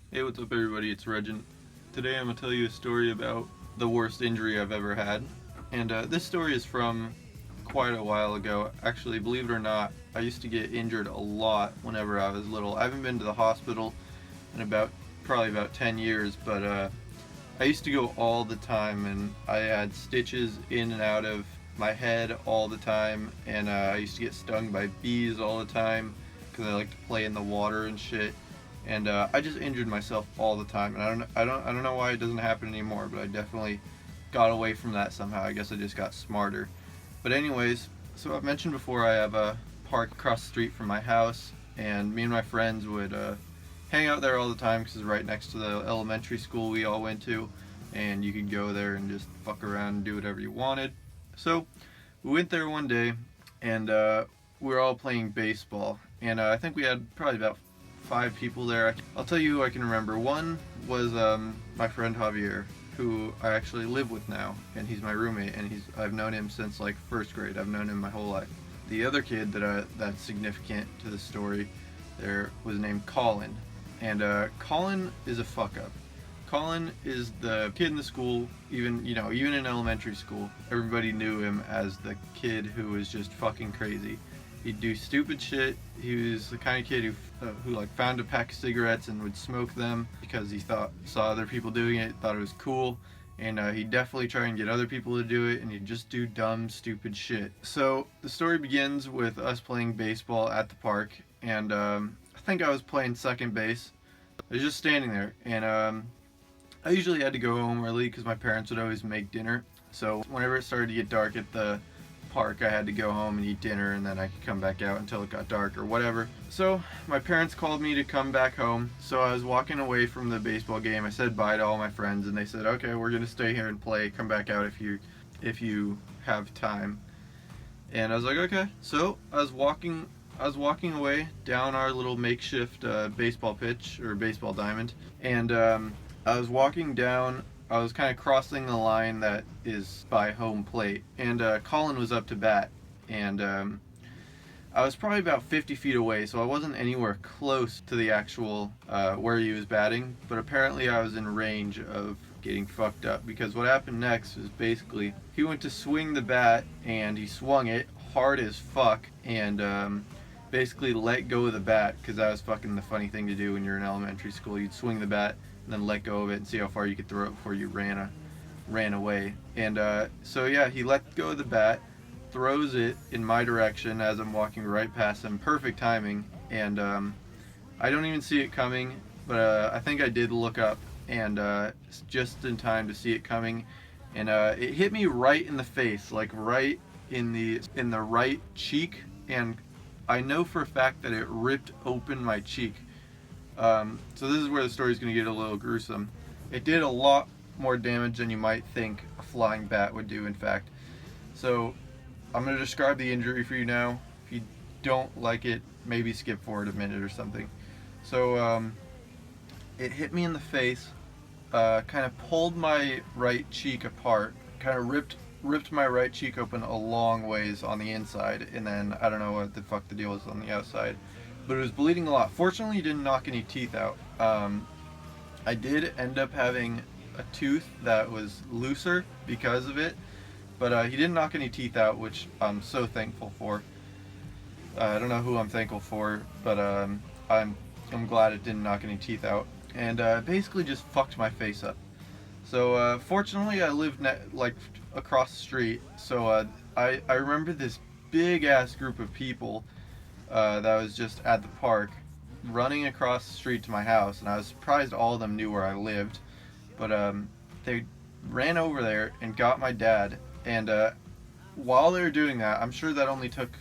Hey, what's up, everybody? It's Regent. Today I'm going to tell you a story about the worst injury I've ever had. And this story is from quite a while ago. Actually, believe it or not, I used to get injured a lot whenever I was little. I haven't been to the hospital in probably about 10 years, but I used to go all the time, and I had stitches in and out of my head all the time, and I used to get stung by bees all the time because I like to play in the water and shit. And I just injured myself all the time, and I don't know why it doesn't happen anymore, but I definitely got away from that somehow. I guess I just got smarter. But anyways, so I've mentioned before I have a park across the street from my house, and me and my friends would hang out there all the time because it's right next to the elementary school we all went to, and you could go there and just fuck around and do whatever you wanted. So we went there one day, and we were all playing baseball, and I think we had probably about 5 people there. I'll tell you who I can remember. One was my friend Javier, who I actually live with now, and he's my roommate, and I've known him since like first grade. I've known him my whole life. The other kid that's significant to the story there was named Colin, and Colin is a fuck up. Colin is the kid in the school, even in elementary school, everybody knew him as the kid who was just fucking crazy. He'd do stupid shit. He was the kind of kid who like found a pack of cigarettes and would smoke them because he saw other people doing it, thought it was cool, and he'd definitely try and get other people to do it, and he'd just do dumb, stupid shit. So the story begins with us playing baseball at the park, and I think I was playing second base. I was just standing there, and I usually had to go home early because my parents would always make dinner. So whenever it started to get dark at the park, I had to go home and eat dinner, and then I could come back out until it got dark or whatever. So my parents called me to come back home. So I was walking away from the baseball game. I said bye to all my friends, and they said, "Okay, we're gonna stay here and play. Come back out if you have time." And I was like, "Okay." So I was walking away down our little makeshift baseball pitch or baseball diamond, and I was walking down. I was kind of crossing the line that is by home plate, and Colin was up to bat, and I was probably about 50 feet away, so I wasn't anywhere close to the actual where he was batting, but apparently I was in range of getting fucked up, because what happened next was basically he went to swing the bat, and he swung it hard as fuck, and basically let go of the bat, because that was fucking the funny thing to do when you're in elementary school. You'd swing the bat and then let go of it and see how far you could throw it before you ran away. And so yeah, he let go of the bat, throws it in my direction as I'm walking right past him. Perfect timing, and I don't even see it coming, but I think I did look up, and just in time to see it coming, and it hit me right in the face, like right in the right cheek, and I know for a fact that it ripped open my cheek. So this is where the story's going to get a little gruesome. It did a lot more damage than you might think a flying bat would do, in fact. So I'm going to describe the injury for you now. If you don't like it, maybe skip forward a minute or something. So it hit me in the face, kind of pulled my right cheek apart, kind of ripped my right cheek open a long ways on the inside, and then I don't know what the fuck the deal was on the outside, but it was bleeding a lot. Fortunately, he didn't knock any teeth out. I did end up having a tooth that was looser because of it, but he didn't knock any teeth out, which I'm so thankful for. I don't know who I'm thankful for, but I'm glad it didn't knock any teeth out, and basically just fucked my face up. So fortunately, I lived like across the street, so I remember this big ass group of people that was just at the park, running across the street to my house, and I was surprised all of them knew where I lived. But they ran over there and got my dad, and while they were doing that, I'm sure that only took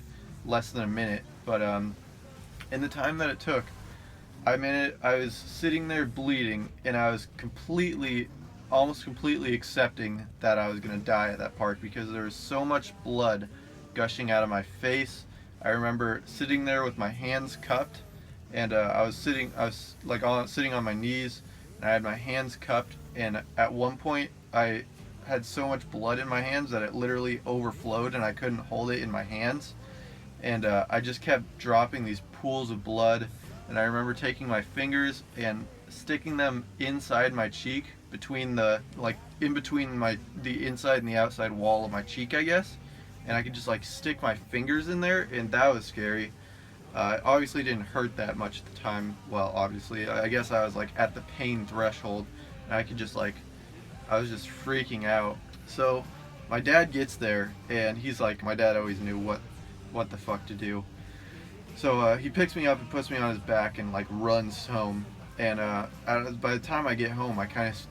less than a minute, but in the time that it took, I was sitting there bleeding, and I was almost completely accepting that I was gonna die at that park, because there was so much blood gushing out of my face. I remember sitting there with my hands cupped, and I was sitting on my knees, and I had my hands cupped, and at one point I had so much blood in my hands that it literally overflowed, and I couldn't hold it in my hands, and I just kept dropping these pools of blood, and I remember taking my fingers and sticking them inside my cheek, between the like in between the inside and the outside wall of my cheek, I guess. And I could just like stick my fingers in there, and that was scary. It obviously didn't hurt that much at the time. Well, obviously, I guess I was like at the pain threshold, and I could just like, I was just freaking out. So my dad gets there, and he's like, my dad always knew what the fuck to do. So he picks me up and puts me on his back and like runs home. And by the time I get home,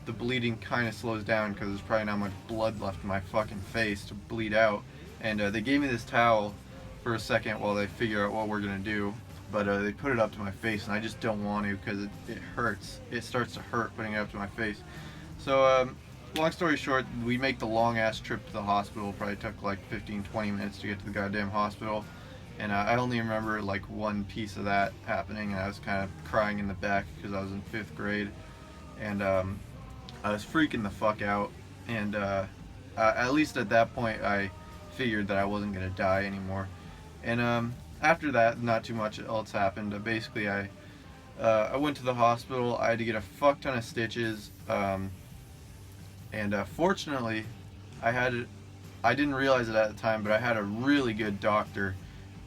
the bleeding kind of slows down because there's probably not much blood left in my fucking face to bleed out. And they gave me this towel for a second while they figure out what we're gonna do. But they put it up to my face, and I just don't want to because it hurts. It starts to hurt putting it up to my face. So long story short, we make the long ass trip to the hospital. Probably took like 15-20 minutes to get to the goddamn hospital. And I only remember like one piece of that happening, and I was kind of crying in the back because I was in 5th grade, and I was freaking the fuck out. And at least at that point, I figured that I wasn't gonna die anymore. And after that, not too much else happened. Basically, I went to the hospital. I had to get a fuck ton of stitches, and fortunately, I didn't realize it at the time, but I had a really good doctor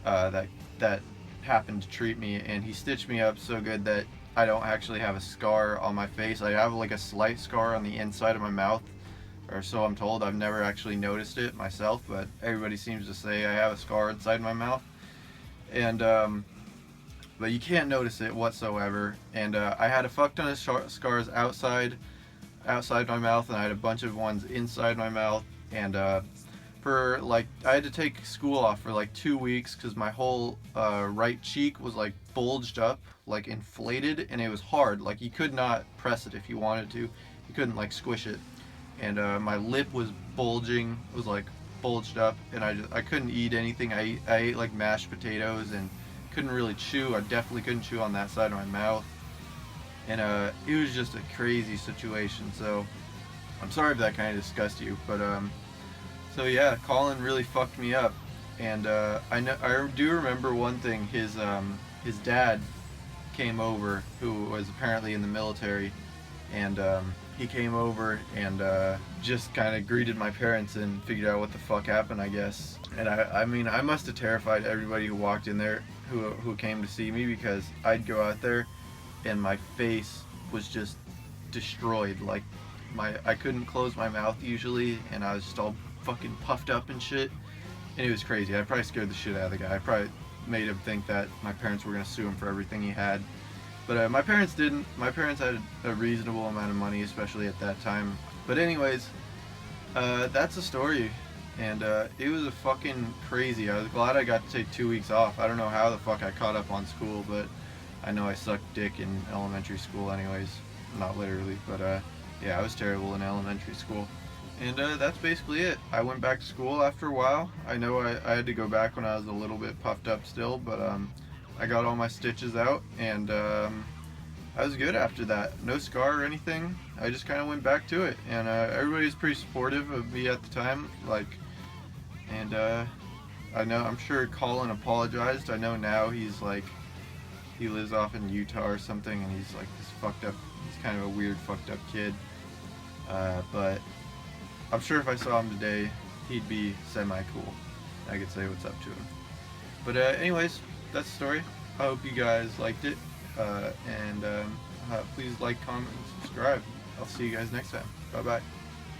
that happened to treat me, and he stitched me up so good that I don't actually have a scar on my face. I have like a slight scar on the inside of my mouth, or so I'm told. I've never actually noticed it myself, but everybody seems to say I have a scar inside my mouth. And but you can't notice it whatsoever. And I had a fuck ton of scars outside my mouth, and I had a bunch of ones inside my mouth. And for like, I had to take school off for like 2 weeks because my whole right cheek was like bulged up, like inflated, and it was hard. Like you could not press it if you wanted to. You couldn't like squish it. And my lip was bulging, was like bulged up, and I couldn't eat anything. I ate like mashed potatoes and couldn't really chew. I definitely couldn't chew on that side of my mouth. And it was just a crazy situation. So I'm sorry if that kind of disgusts you, but so yeah, Colin really fucked me up. And I do remember one thing. His dad came over, who was apparently in the military, and he came over and just kind of greeted my parents and figured out what the fuck happened, I guess. And I mean, I must have terrified everybody who walked in there, who came to see me, because I'd go out there and my face was just destroyed. Like I couldn't close my mouth usually, and I was just all fucking puffed up and shit. And it was crazy. I probably scared the shit out of the guy. I probably made him think that my parents were gonna sue him for everything he had. But my parents didn't. My parents had a reasonable amount of money, especially at that time. But anyways, that's the story. And it was a fucking crazy. I was glad I got to take 2 weeks off. I don't know how the fuck I caught up on school, but I know I sucked dick in elementary school anyways. Not literally, but yeah, I was terrible in elementary school. And that's basically it. I went back to school after a while. I know I had to go back when I was a little bit puffed up still, but I got all my stitches out, and I was good after that. No scar or anything. I just kind of went back to it, and everybody was pretty supportive of me at the time. And I'm sure Colin apologized. I know now he's like, he lives off in Utah or something, and he's like this fucked up. He's kind of a weird fucked up kid. But I'm sure if I saw him today, he'd be semi-cool. I could say what's up to him. But anyways, that's the story. I hope you guys liked it. And please like, comment, and subscribe. I'll see you guys next time. Bye-bye.